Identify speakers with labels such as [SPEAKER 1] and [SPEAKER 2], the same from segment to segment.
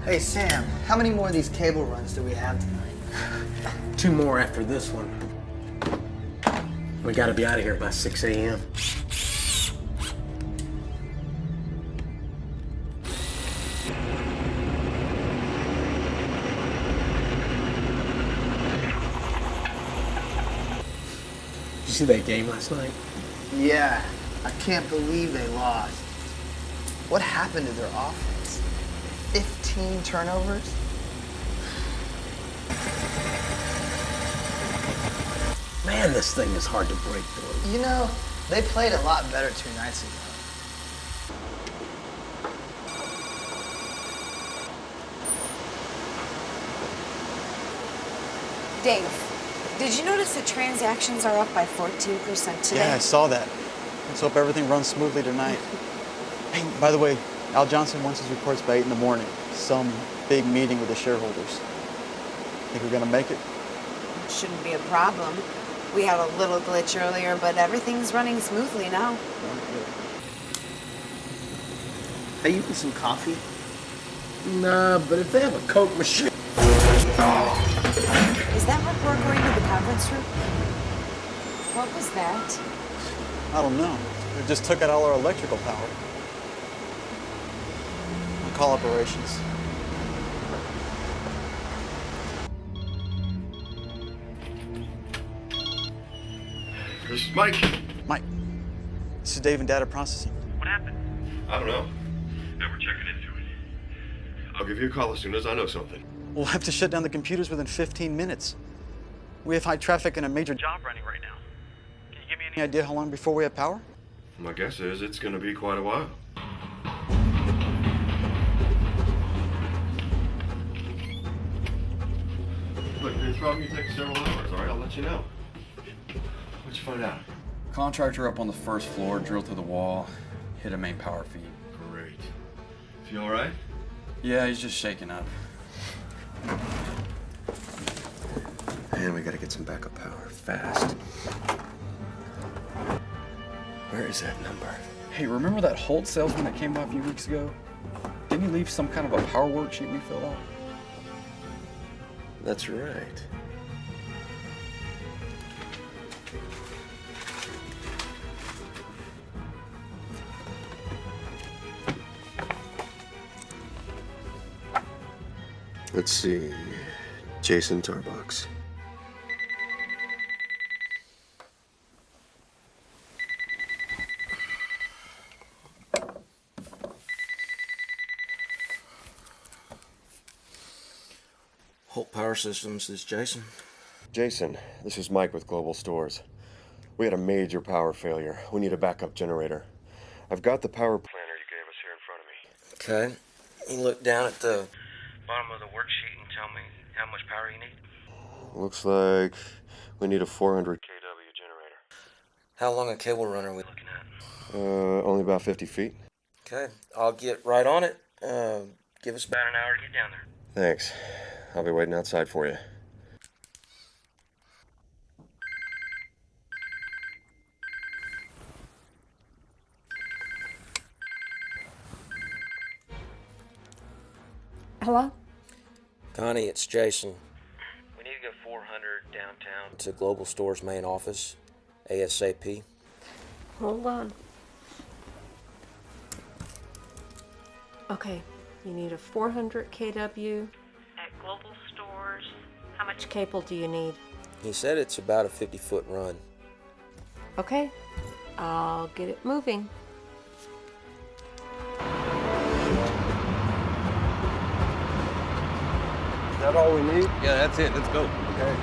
[SPEAKER 1] Hey, Sam, how many more of these cable runs do we have tonight?
[SPEAKER 2] 2 more after this one. We gotta be out of here by 6 a.m. Did you see that game last night?
[SPEAKER 1] Yeah, I can't believe they lost. What happened to their offense? 15 turnovers?
[SPEAKER 2] Man, this thing is hard to break through.
[SPEAKER 1] You know, they played a lot better 2 nights ago.
[SPEAKER 3] Dave, did you notice that transactions are up by 14% today?
[SPEAKER 4] Yeah, I saw that. Let's hope everything runs smoothly tonight. Hey, by the way, Al Johnson wants his reports by 8 in the morning. Some big meeting with the shareholders. Think we're gonna make it?
[SPEAKER 3] Shouldn't be a problem. We had a little glitch earlier, but everything's running smoothly now.
[SPEAKER 1] Hey, you want some coffee?
[SPEAKER 2] Nah, but if they have a Coke machine...
[SPEAKER 3] Is that report going to the conference room? What was that?
[SPEAKER 4] I don't know. We just took out all our electrical power. I'll call operations.
[SPEAKER 5] This is Mike.
[SPEAKER 4] Mike, this is Dave in data processing.
[SPEAKER 6] What happened?
[SPEAKER 5] I don't know. Now we're checking into it. I'll give you a call as soon as I know something.
[SPEAKER 4] We'll have to shut down the computers within 15 minutes. We have high traffic and a major
[SPEAKER 6] Job running right now. Can you give me
[SPEAKER 4] Any idea how long before we have power?
[SPEAKER 5] My guess is it's going to be quite a while. Look, it's probably going to take several hours, all right? I'll let you know. What'd you find out?
[SPEAKER 7] Contractor up on the first floor, drilled through the wall, hit a main power feed.
[SPEAKER 5] Great. Feel all right?
[SPEAKER 7] Yeah, he's just shaking up.
[SPEAKER 8] Man, we gotta get some backup power fast. Where is that number?
[SPEAKER 7] Hey, remember that HOLT salesman that came by a few weeks ago? Didn't he leave some kind of a power worksheet we filled out?
[SPEAKER 8] That's right. Let's see. Jason Tarbox.
[SPEAKER 9] HOLT Power Systems, this is Jason.
[SPEAKER 8] Jason, this is Mike with Global Stores. We had a major power failure. We need a backup generator. I've got the power planner you gave us here in front of me.
[SPEAKER 9] Okay. You look down at the bottom of the worksheet and tell me how much power you need.
[SPEAKER 8] Looks like we need a 400 kW generator.
[SPEAKER 9] How long a cable run are we looking at?
[SPEAKER 8] Only about 50 feet.
[SPEAKER 9] Okay, I'll get right on it. Give us about an hour to get down there.
[SPEAKER 8] Thanks. I'll be waiting outside for you.
[SPEAKER 3] Hello?
[SPEAKER 9] Connie, it's Jason. We need to go 400 downtown to Global Store's main office, ASAP.
[SPEAKER 10] Hold on. Okay, you need a 400 kW. At Global Stores. How much cable do you need?
[SPEAKER 9] He said it's about a 50-foot run.
[SPEAKER 10] Okay, I'll get it moving.
[SPEAKER 8] Is that all we need?
[SPEAKER 7] Yeah, that's it. Let's go.
[SPEAKER 8] Okay.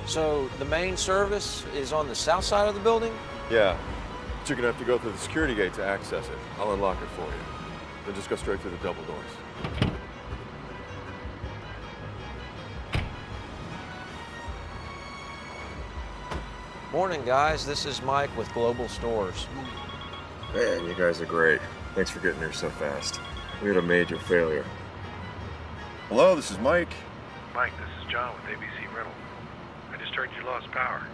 [SPEAKER 9] So the main service is on the south side of the building?
[SPEAKER 5] Yeah. But you're going to have to go through the security gate to access it. I'll unlock it for you. Then just go straight through the double doors.
[SPEAKER 9] Morning, guys. This is Mike with Global Stores.
[SPEAKER 8] Man, you guys are great. Thanks for getting here so fast. We had a major failure. Hello, this is Mike.
[SPEAKER 6] Mike, this is John with ABC Rental. I just heard you lost power.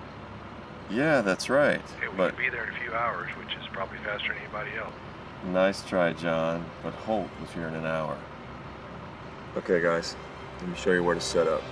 [SPEAKER 8] Yeah, that's right.
[SPEAKER 6] Okay, we
[SPEAKER 8] But
[SPEAKER 6] can be there in a few hours, which is probably faster than anybody else.
[SPEAKER 8] nice try, John. But Holt was here in an hour. Okay, guys. Let me show you where to set up.